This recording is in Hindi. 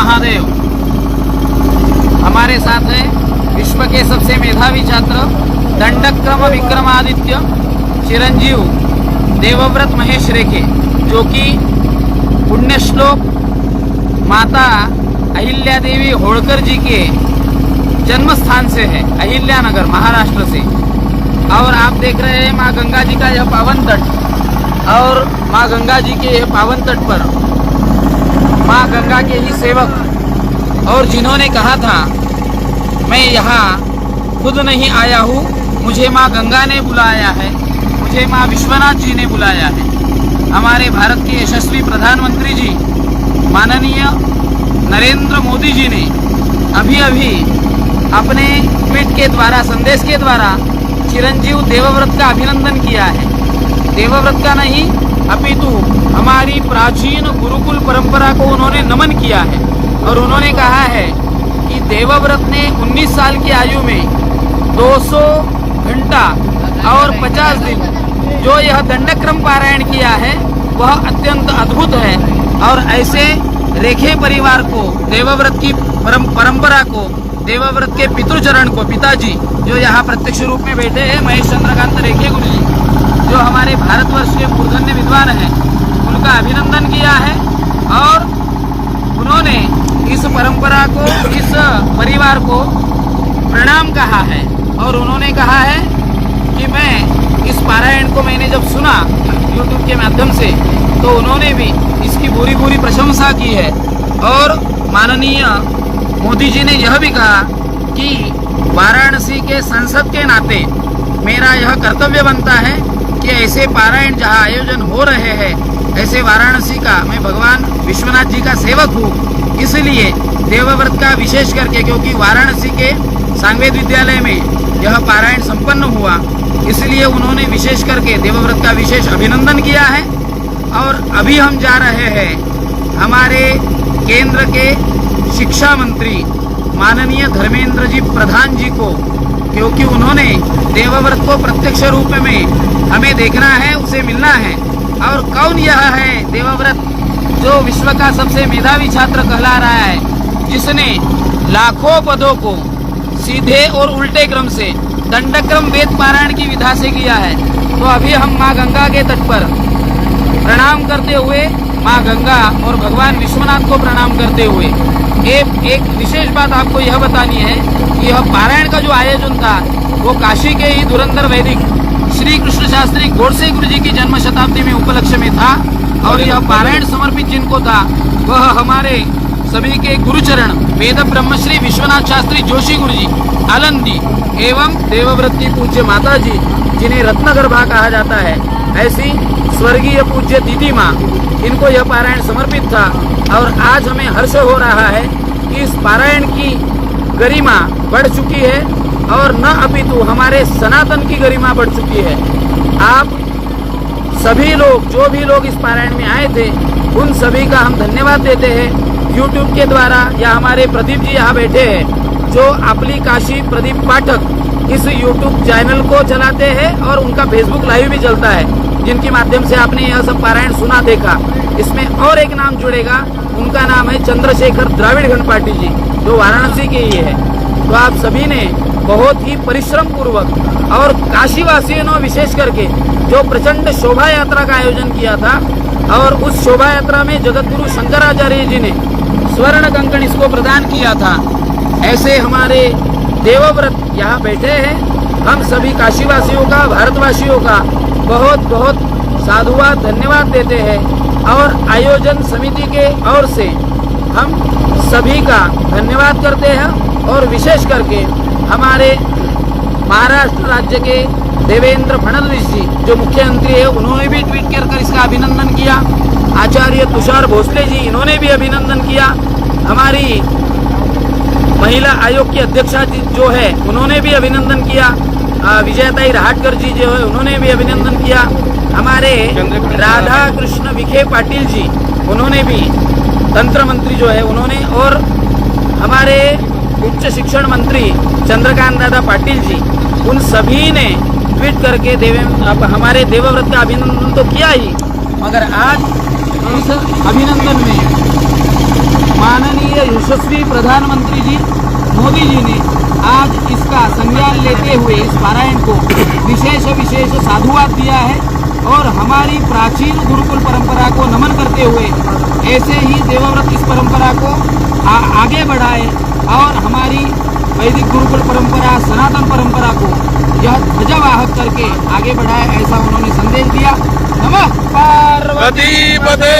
महादेव। हमारे साथ है विश्व के सबसे मेधावी छात्र दंडक्रम विक्रमादित्य चिरंजीव देवव्रत महेश रेखे, जो कि पुण्यश्लोक माता अहिल्या देवी होळकर जी के जन्म स्थान से है, अहिल्यानगर महाराष्ट्र से। और आप देख रहे हैं माँ गंगा जी का यह पावन तट, और माँ गंगा जी के यह पावन तट पर माँ गंगा के ही सेवक और जिन्होंने कहा था मैं यहाँ खुद नहीं आया हूँ, मुझे माँ गंगा ने बुलाया है, मुझे माँ विश्वनाथ जी ने बुलाया है। हमारे भारत के यशस्वी प्रधानमंत्री जी माननीय नरेंद्र मोदी जी ने अभी अभी अपने ट्वीट के द्वारा, संदेश के द्वारा चिरंजीव देवव्रत का अभिनंदन किया है। देवव्रत का नहीं अपितु हमारी प्राचीन गुरुकुल परंपरा को उन्होंने नमन किया है, और उन्होंने कहा है कि देवव्रत ने 19 साल की आयु में 200 घंटा और 50 दिन जो यह दंडक्रम पारायण किया है वह अत्यंत अद्भुत है। और ऐसे रेखे परिवार को, देवव्रत की परंपरा को, देवव्रत के पितृचरण को, पिताजी जो यहाँ प्रत्यक्ष रूप में बैठे हैं, महेश चंद्रकांत रेखे गुरु जी, जो हमारे भारतवर्ष के मूर्धन्य विद्वान हैं, उनका अभिनंदन किया है। और उन्होंने इस परंपरा को, इस परिवार को प्रणाम कहा है, और उन्होंने कहा है कि मैं इस पारायण को मैंने जब सुना YouTube के माध्यम से, तो उन्होंने भी इसकी पूरी पूरी प्रशंसा की है। और माननीय मोदी जी ने यह भी कहा कि वाराणसी के सांसद के नाते मेरा यह कर्तव्य बनता है कि ऐसे पारायण जहाँ आयोजन हो रहे हैं, ऐसे वाराणसी का मैं भगवान विश्वनाथ जी का सेवक हूँ, इसलिए देवव्रत का विशेष करके, क्योंकि वाराणसी के सांवेद विद्यालय में यह पारायण संपन्न हुआ, इसलिए उन्होंने विशेष करके देवव्रत का विशेष अभिनंदन किया है। और अभी हम जा रहे हैं हमारे केंद्र के शिक्षा मंत्री माननीय धर्मेंद्र जी प्रधान जी को, क्योंकि उन्होंने देवव्रत को प्रत्यक्ष रूप में हमें देखना है, उसे मिलना है। और कौन यह है देवव्रत जो विश्व का सबसे मेधावी छात्र कहला रहा है, जिसने लाखों पदों को सीधे और उल्टे क्रम से दंडक्रम वेद पारायण की विधा से किया है। तो अभी हम माँ गंगा के तट पर प्रणाम करते हुए, माँ गंगा और भगवान विश्वनाथ को प्रणाम करते हुए एक विशेष बात आपको यह बतानी है कि यह पारायण का जो आयोजन था वो काशी के ही धुरंधर वैदिक श्री कृष्ण शास्त्री गोडसे गुरु जी की जन्म शताब्दी में उपलक्ष्य में था। और यह पारायण समर्पित जिनको था वह हमारे सभी के गुरुचरण वेद ब्रह्म श्री विश्वनाथ शास्त्री जोशी गुरु जी आलंदी एवं देवव्रत की पूज्य माता जी, जिन्हें रत्नगर्भा कहा जाता है, ऐसी स्वर्गीय पूज्य दीदी माँ, इनको यह पारायण समर्पित था। और आज हमें हर्ष हो रहा है कि इस पारायण की गरिमा बढ़ चुकी है, और न अपितु हमारे सनातन की गरिमा बढ़ चुकी है। आप सभी लोग, जो भी लोग इस पारायण में आए थे, उन सभी का हम धन्यवाद देते हैं YouTube के द्वारा, या हमारे प्रदीप जी यहाँ बैठे हैं जो अपली काशी प्रदीप पाठक इस YouTube चैनल को चलाते हैं, और उनका Facebook लाइव भी चलता है, जिनके माध्यम से आपने यह सब पारायण सुना देखा। इसमें और एक नाम जुड़ेगा, उनका नाम है चंद्रशेखर द्राविड़ घनपाटी जी, जो वाराणसी के ही है। तो आप सभी ने बहुत ही परिश्रम पूर्वक, और काशीवासियों ने विशेष करके जो प्रचंड शोभा यात्रा का आयोजन किया था, और उस शोभा यात्रा में जगतगुरु शंकराचार्य जी ने स्वर्ण कंकण इसको प्रदान किया था। ऐसे हमारे देवव्रत यहाँ बैठे हैं। हम सभी काशीवासियों का, भारतवासियों का बहुत बहुत साधुवाद, धन्यवाद देते हैं। और आयोजन समिति के ओर से हम सभी का धन्यवाद करते हैं। और विशेष करके हमारे महाराष्ट्र राज्य के देवेंद्र फडणवीस जी जो मुख्यमंत्री है, उन्होंने भी ट्वीट कर इसका अभिनंदन किया। आचार्य तुषार भोसले जी, इन्होंने भी अभिनंदन किया। हमारी महिला आयोग की अध्यक्षा जी जो है, उन्होंने भी अभिनंदन किया। विजयताई राहटकर जी जो है, उन्होंने भी अभिनंदन किया। हमारे राधा कृष्ण विखे पाटिल जी, उन्होंने भी, तंत्र मंत्री जो है उन्होंने, और हमारे उच्च शिक्षण मंत्री चंद्रकांत दादा पाटिल जी, उन सभी ने ट्वीट करके हमारे देवव्रत का अभिनंदन तो किया ही, मगर आज इस अभिनंदन में माननीय यशस्वी प्रधानमंत्री जी मोदी जी ने आज इसका संज्ञान लेते हुए इस पारायण को विशेष साधुवाद दिया है और हमारी प्राचीन गुरुकुल परंपरा को नमन करते हुए ऐसे ही देवव्रत इस परंपरा को आगे बढ़ाए और हमारी वैदिक गुरुकुल परंपरा सनातन परंपरा को यह ध्वजावाहक करके आगे बढ़ाए, ऐसा उन्होंने संदेश दिया। नमः पार्वती पते